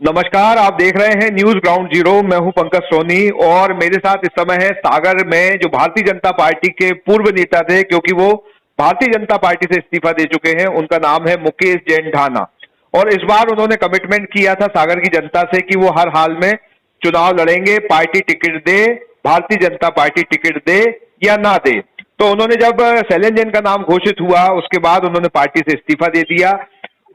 नमस्कार, आप देख रहे हैं न्यूज ग्राउंड जीरो। मैं हूं पंकज सोनी और मेरे साथ इस समय है सागर में जो भारतीय जनता पार्टी के पूर्व नेता थे, क्योंकि वो भारतीय जनता पार्टी से इस्तीफा दे चुके हैं। उनका नाम है मुकेश जैन ढाना और इस बार उन्होंने कमिटमेंट किया था सागर की जनता से कि वो हर हाल में चुनाव लड़ेंगे, पार्टी टिकट दे, भारतीय जनता पार्टी टिकट दे या ना दे। तो उन्होंने जब शैलेंद्र जैन का नाम घोषित हुआ उसके बाद उन्होंने पार्टी से इस्तीफा दे दिया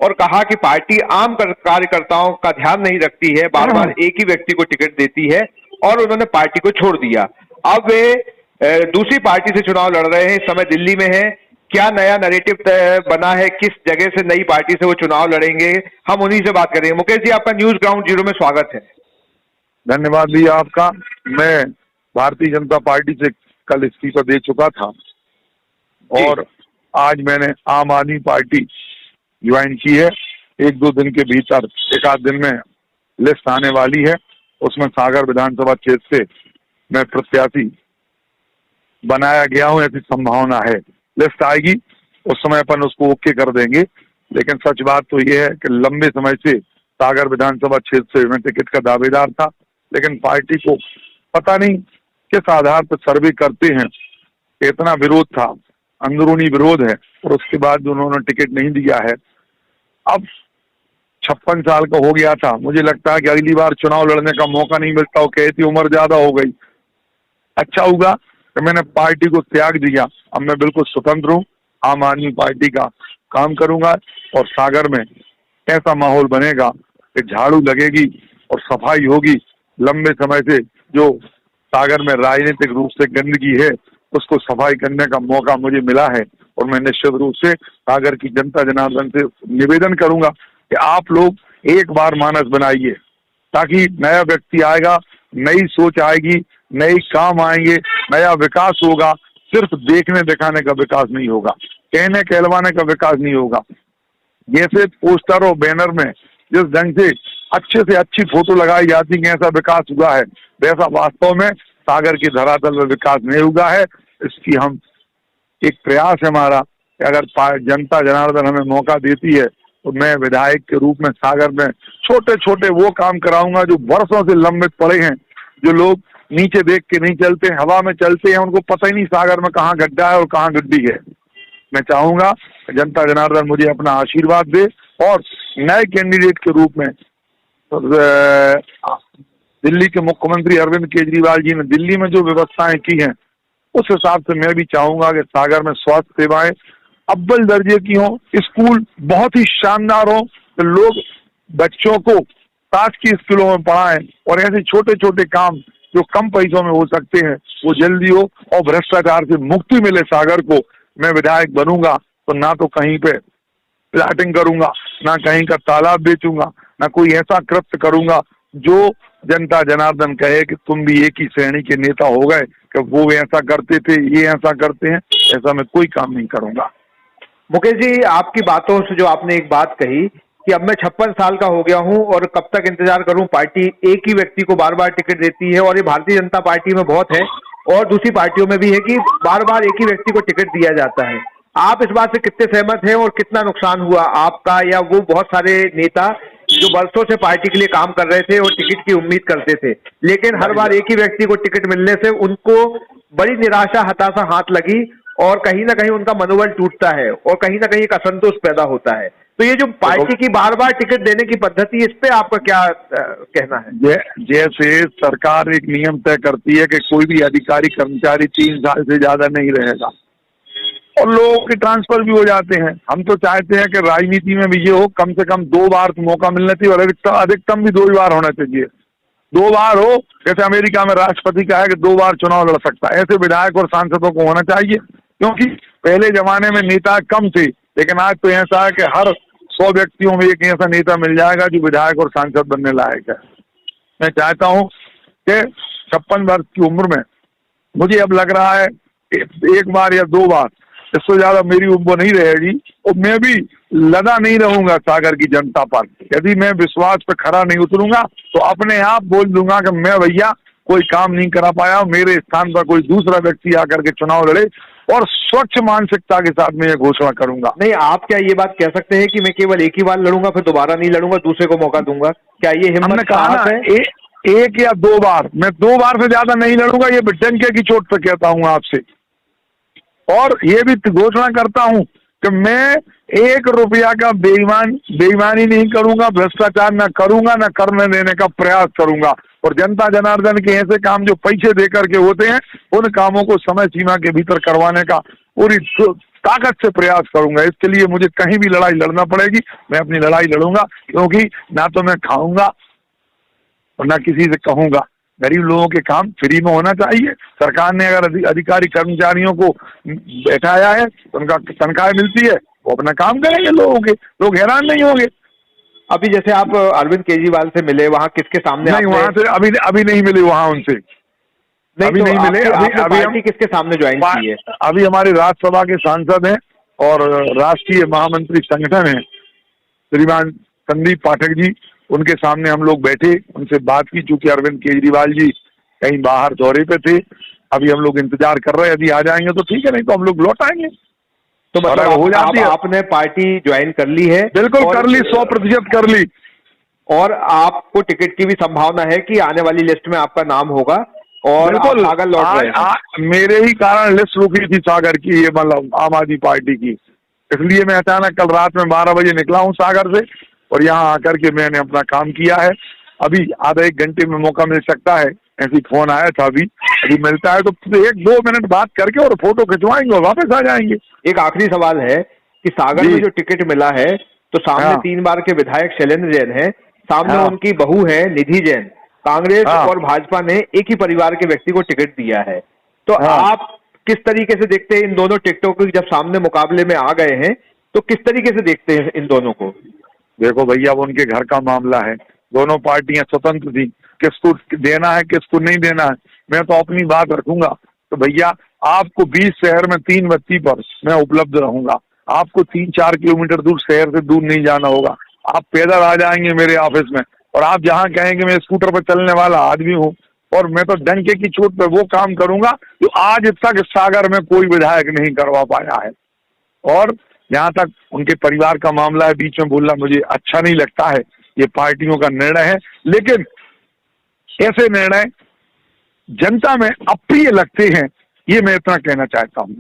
और कहा कि पार्टी आम कार्यकर्ताओं का ध्यान नहीं रखती है, बार बार एक ही व्यक्ति को टिकट देती है और उन्होंने पार्टी को छोड़ दिया। अब वे दूसरी पार्टी से चुनाव लड़ रहे हैं, इस समय दिल्ली में है। क्या नया नैरेटिव बना है, किस जगह से नई पार्टी से वो चुनाव लड़ेंगे, हम उन्हीं से बात करेंगे। मुकेश जी, आपका न्यूज ग्राउंड जीरो में स्वागत है। धन्यवाद भैया आपका। मैं भारतीय जनता पार्टी से कल इस्तीफा दे चुका था और आज मैंने आम आदमी पार्टी ज्वाइन की है। एक दो दिन के भीतर, एक आध दिन में लिस्ट आने वाली है। उसमें सागर विधानसभा क्षेत्र से मैं प्रत्याशी बनाया गया हूं, ऐसी संभावना है। लिस्ट आएगी उस समय अपन उसको ओके कर देंगे। लेकिन सच बात तो ये है कि लंबे समय से सागर विधानसभा क्षेत्र से मैं टिकट का दावेदार था, लेकिन पार्टी को पता नहीं किस आधार पर सर्वे करते हैं, इतना विरोध था, अंदरूनी विरोध है और उसके बाद उन्होंने टिकट नहीं दिया है। अब 56 साल का हो गया था, मुझे लगता है कि अगली बार चुनाव लड़ने का मौका नहीं मिलता। वो कहती उम्र ज्यादा हो गई। अच्छा होगा कि मैंने पार्टी को त्याग दिया। अब मैं बिल्कुल स्वतंत्र हूँ, आम आदमी पार्टी का काम करूंगा और सागर में ऐसा माहौल बनेगा कि झाड़ू लगेगी और सफाई होगी। लंबे समय से जो सागर में राजनीतिक रूप से गंदगी है उसको सफाई करने का मौका मुझे मिला है और मैं निश्चित रूप से सागर की जनता जनार्दन से निवेदन करूंगा कि आप लोग एक बार मानस बनाइए, ताकि नया व्यक्ति आएगा, नई सोच आएगी, नई काम आएंगे, नया विकास होगा। सिर्फ देखने दिखाने का विकास नहीं होगा, कहने कहलवाने का विकास नहीं होगा। जैसे पोस्टर और बैनर में जिस ढंग से अच्छी फोटो लगाई जाती है ऐसा विकास हुआ है, वैसा वास्तव में सागर की धरातल में विकास नहीं हुआ है। इसकी हम एक प्रयास है हमारा कि अगर जनता जनार्दन हमें मौका देती है तो मैं विधायक के रूप में सागर में छोटे छोटे वो काम कराऊंगा जो वर्षों से लंबित पड़े हैं। जो लोग नीचे देख के नहीं चलते, हवा में चलते हैं, उनको पता ही नहीं सागर में कहाँ गड्ढा है और कहाँ गड्ढी है। मैं चाहूंगा जनता जनार्दन मुझे अपना आशीर्वाद दे और नए कैंडिडेट के रूप में दिल्ली के मुख्यमंत्री अरविंद केजरीवाल जी ने दिल्ली में जो व्यवस्थाएं की हैं उस हिसाब से मैं भी चाहूंगा कि सागर में स्वास्थ्य सेवाएं अव्वल दर्जे की हों, स्कूल बहुत ही शानदार हो, तो लोग बच्चों को ताश की स्कूलों में पढ़ाएं और ऐसे छोटे छोटे काम जो कम पैसों में हो सकते हैं वो जल्दी हो और भ्रष्टाचार से मुक्ति मिले सागर को। मैं विधायक बनूंगा तो ना तो कहीं पे प्लाटिंग करूंगा, ना कहीं का तालाब बेचूंगा, ना कोई ऐसा कृत्य करूंगा जो जनता जनार्दन कहे कि तुम भी एक ही श्रेणी के नेता हो गए कि वो ऐसा करते थे, ये ऐसा करते हैं। ऐसा मैं कोई काम नहीं करूंगा। मुकेश जी, आपकी बातों से जो आपने एक बात कही कि अब मैं 56 साल का हो गया हूं और कब तक इंतजार करूं, पार्टी एक ही व्यक्ति को बार बार टिकट देती है और ये भारतीय जनता पार्टी में बहुत है और दूसरी पार्टियों में भी है कि बार बार एक ही व्यक्ति को टिकट दिया जाता है। आप इस बात से कितने सहमत हैं और कितना नुकसान हुआ आपका या वो बहुत सारे नेता जो वर्षों से पार्टी के लिए काम कर रहे थे और टिकट की उम्मीद करते थे, लेकिन हर बार एक ही व्यक्ति को टिकट मिलने से उनको बड़ी निराशा, हताशा हाथ लगी और कहीं ना कहीं उनका मनोबल टूटता है और कहीं ना कहीं एक असंतोष पैदा होता है। तो ये जो पार्टी की बार बार टिकट देने की पद्धति, इस पे आपका क्या कहना है? जैसे सरकार एक नियम तय करती है कि कोई भी अधिकारी कर्मचारी 3 साल से ज्यादा नहीं रहेगा और लोगों के ट्रांसफर भी हो जाते हैं। हम तो चाहते हैं कि राजनीति में भी ये हो, कम से कम 2 बार तो मौका मिलना चाहिए और अधिकतम भी 2 बार होना चाहिए। 2 बार हो, जैसे अमेरिका में राष्ट्रपति का है कि 2 बार चुनाव लड़ सकता है, ऐसे विधायक और सांसदों को होना चाहिए। क्योंकि पहले जमाने में नेता कम थे, लेकिन आज तो ऐसा है कि हर 100 व्यक्तियों में एक ऐसा नेता मिल जाएगा जो विधायक और सांसद बनने लायक है। मैं चाहता हूं कि 56 वर्ष की उम्र में मुझे अब लग रहा है एक बार या 2 बार, इससे ज्यादा मेरी उम्र नहीं रहेगी और मैं भी लदा नहीं रहूंगा सागर की जनता पर। यदि मैं विश्वास पे खरा नहीं उतरूंगा तो अपने आप बोल दूंगा कि मैं भैया कोई काम नहीं करा पाया, मेरे स्थान पर कोई दूसरा व्यक्ति आकर के चुनाव लड़े और स्वच्छ मानसिकता के साथ मैं ये घोषणा करूंगा। नहीं, आप क्या ये बात कह सकते हैं कि मैं केवल एक ही बार लड़ूंगा, फिर दोबारा नहीं लड़ूंगा, दूसरे को मौका दूंगा? क्या ये हमने हिम्मत, कहा साहस ना, है? एक या 2 बार, मैं 2 बार से ज्यादा नहीं लड़ूंगा, ये डंके की चोट पे कहता हूं आपसे। और ये भी घोषणा करता हूं कि मैं 1 रुपया का बेईमानी नहीं करूंगा, भ्रष्टाचार न करूंगा, न करने देने का प्रयास करूंगा। और जनता जनार्दन के ऐसे काम जो पैसे देकर के होते हैं, उन कामों को समय सीमा के भीतर करवाने का पूरी ताकत से प्रयास करूंगा। इसके लिए मुझे कहीं भी लड़ाई लड़ना पड़ेगी, मैं अपनी लड़ाई लड़ूंगा, क्योंकि ना तो मैं खाऊंगा और ना किसी से कहूंगा। गरीब लोगों के काम फ्री में होना चाहिए। सरकार ने अगर अधिकारी कर्मचारियों को बैठाया है तो उनका तनख्वाह मिलती है, वो अपना काम करेंगे, लोग हैरान नहीं होंगे। अभी जैसे आप अरविंद केजरीवाल से मिले, वहां किसके सामने? नहीं, वहां से अभी नहीं मिले, वहां उनसे अभी तो नहीं मिले। अभी पार्टी किसके सामने ज्वाइन की है? अभी हमारे राज्यसभा के सांसद हैं और राष्ट्रीय महामंत्री संगठन है श्रीमान संदीप पाठक जी, उनके सामने हम लोग बैठे, उनसे बात की। चूंकि अरविंद केजरीवाल जी कहीं बाहर दौरे पे थे, अभी हम लोग इंतजार कर रहे हैं, यदि आ जाएंगे तो ठीक है, नहीं तो हम लोग लौट आएंगे। तो मतलब हो जाती है। आपने पार्टी ज्वाइन कर ली है? बिल्कुल कर ली, 100% कर ली। और आपको टिकट की भी संभावना है कि आने वाली लिस्ट में आपका नाम होगा? और बिल्कुल, सागर लौट रहे हैं? मेरे ही कारण लिस्ट रुकी थी सागर की, ये मतलब आम आदमी पार्टी की, इसलिए मैं अचानक कल रात में 12 बजे निकला हूँ सागर से और यहाँ आकर के मैंने अपना काम किया है। अभी आधा 1 घंटे में मौका मिल सकता है, ऐसी फोन आया था, अभी मिलता है तो 1-2 मिनट बात करके और फोटो खिंचवाएंगे और वापस आ जाएंगे। एक आखिरी सवाल है कि सागर में जो टिकट मिला है, तो सामने 3 बार के विधायक शैलेंद्र जैन है, सामने उनकी बहू है निधि जैन। कांग्रेस और भाजपा ने एक ही परिवार के व्यक्ति को टिकट दिया है, तो आप किस तरीके से देखते हैं इन दोनों टिकटों को? जब सामने मुकाबले में आ गए हैं तो किस तरीके से देखते हैं इन दोनों को? देखो भैया, वो उनके घर का मामला है, दोनों पार्टियां स्वतंत्र थी, किसको देना है किसको नहीं देना है, मैं तो अपनी बात रखूंगा। तो भैया, आपको 20 शहर में 3 बत्ती पर मैं उपलब्ध रहूंगा, आपको 3-4 किलोमीटर दूर शहर से दूर नहीं जाना होगा, आप पैदल आ जाएंगे मेरे ऑफिस में, और आप जहाँ कहेंगे मैं स्कूटर पर चलने वाला आदमी हूँ, और मैं तो डंके की चोट पर वो काम करूंगा जो आज तक सागर में कोई विधायक नहीं करवा पाया है। और जहाँ तक उनके परिवार का मामला है, बीच में बोलना मुझे अच्छा नहीं लगता है, ये पार्टियों का निर्णय है, लेकिन ऐसे निर्णय जनता में अप्रिय लगते हैं, ये मैं इतना कहना चाहता हूँ।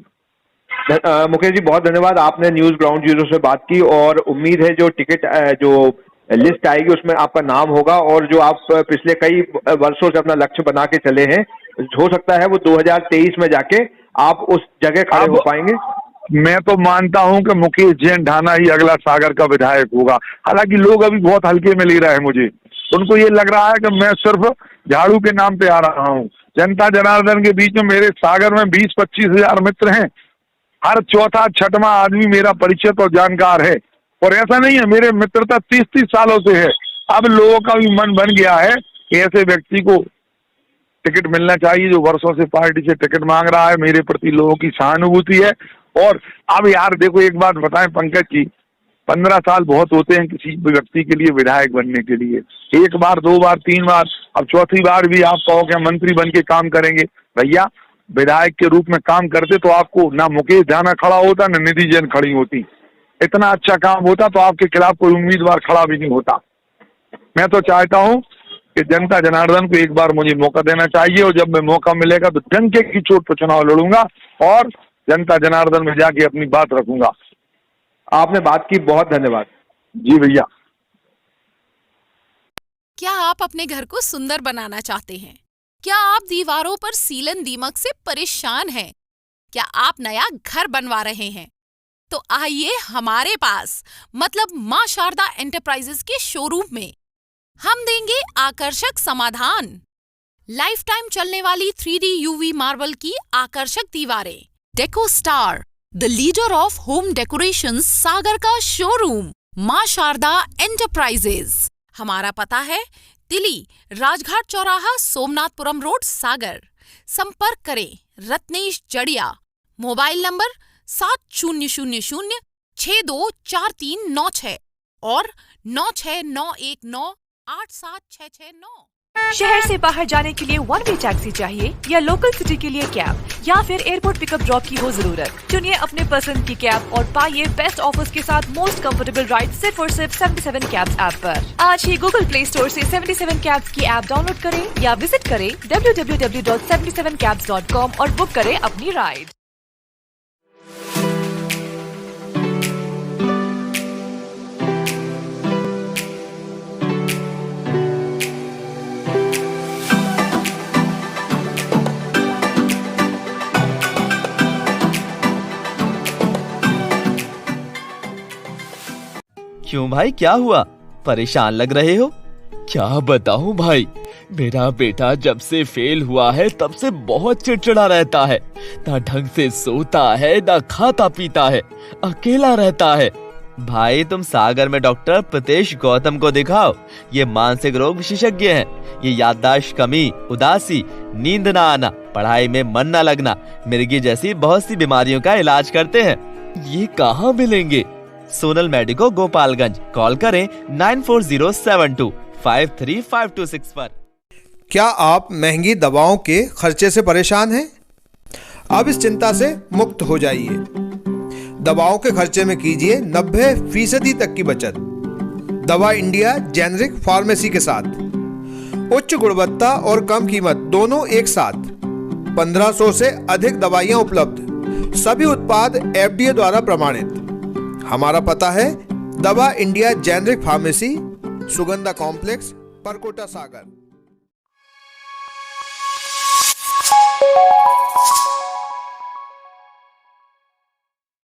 मुकेश जी, बहुत धन्यवाद, आपने न्यूज ग्राउंड जीरो से बात की, और उम्मीद है जो टिकट जो लिस्ट आएगी उसमें आपका नाम होगा, और जो आप पिछले कई वर्षों से अपना लक्ष्य बना के चले हैं, हो सकता है वो 2023 में जाके आप उस जगह खड़े हो पाएंगे। मैं तो मानता हूं कि मुकेश जैन ढाना ही अगला सागर का विधायक होगा। हालांकि लोग अभी बहुत हल्के में ले रहे हैं मुझे, उनको ये लग रहा है कि मैं सिर्फ झाड़ू के नाम पे आ रहा हूं। जनता जनार्दन के बीच में मेरे सागर में 20-25 हजार मित्र हैं, हर चौथा छठवां आदमी मेरा परिचित और जानकार है, और ऐसा नहीं है, मेरे मित्रता 30-30 सालों से है। अब लोगों का भी मन बन गया है कि ऐसे व्यक्ति को टिकट मिलना चाहिए जो वर्षों से पार्टी से टिकट मांग रहा है, मेरे प्रति लोगों की सहानुभूति है। और अब यार देखो, एक बात बताएं पंकज जी, 15 साल बहुत होते हैं किसी व्यक्ति के लिए विधायक बनने के लिए, 1 बार 2 बार 3 बार, अब चौथी बार भी आप कहो कि मंत्री बन के काम करेंगे। भैया, विधायक के रूप में काम करते तो आपको ना मुकेश ढाना खड़ा होता, ना निधि जैन खड़ी होती, इतना अच्छा काम होता तो आपके खिलाफ कोई उम्मीदवार खड़ा भी नहीं होता। मैं तो चाहता हूं कि जनता जनार्दन को एक बार मुझे मौका देना चाहिए, और जब मैं मौका मिलेगा तो डंके की चोट पर चुनाव लड़ूंगा और जनता जनार्दन में जाके अपनी बात रखूंगा। आपने बात की, बहुत धन्यवाद। जी भैया। क्या आप अपने घर को सुंदर बनाना चाहते हैं? क्या आप दीवारों पर सीलन दीमक से परेशान हैं? क्या आप नया घर बनवा रहे हैं? तो आइए हमारे पास, मतलब मां शारदा एंटरप्राइजेस के शोरूम में। हम देंगे आकर्षक समाधान। लाइफ टाइम चलने वाली 3D UV मार्बल की आकर्षक दीवारें। Deco Star, the leader of home decorations, Sagar का शोरूम, मां शारदा एंटरप्राइजेस। हमारा पता है तिली, राजघाट चौराहा, सोमनाथपुरम रोड, सागर। संपर्क करें रत्नेश जड़िया। मोबाइल नंबर 7000624396 और 9691987669। शहर से बाहर जाने के लिए वन वे टैक्सी चाहिए या लोकल सिटी के लिए कैब या फिर एयरपोर्ट पिकअप ड्रॉप की हो जरूरत? चुनिए अपने पसंद की कैब और पाइए बेस्ट ऑफर्स के साथ मोस्ट कंफर्टेबल राइड सिर्फ और सिर्फ 77 कैब्स ऐप पर। आज ही गूगल प्ले स्टोर से 77 कैब्स की ऐप डाउनलोड करें या विजिट करें www.77cabs.com और बुक करें अपनी राइड। क्यों भाई, क्या हुआ? परेशान लग रहे हो। क्या बताऊं भाई, मेरा बेटा जब से फेल हुआ है तब से बहुत चिड़चिड़ा रहता है। ना ढंग से सोता है, ना खाता पीता है, अकेला रहता है। भाई तुम सागर में डॉक्टर प्रीतेश गौतम को दिखाओ। ये मानसिक रोग विशेषज्ञ हैं। ये याददाश्त कमी, उदासी, नींद ना आना, पढ़ाई में मन न लगना, मिर्गी जैसी बहुत सी बीमारियों का इलाज करते हैं। ये कहाँ मिलेंगे? सोनल मेडिको, गोपालगंज। कॉल करें 9407253526 पर। क्या आप महंगी दवाओं के खर्चे से परेशान हैं? अब इस चिंता से मुक्त हो जाइए। दवाओं के खर्चे में कीजिए 90% तक की बचत। दवा इंडिया जेनेरिक फार्मेसी के साथ उच्च गुणवत्ता और कम कीमत दोनों एक साथ। 1500 से अधिक दवाइयां उपलब्ध, सभी उत्पाद FDA द्वारा प्रमाणित। हमारा पता है Dawa India generic pharmacy, Sugandha complex, Parkota, सागर।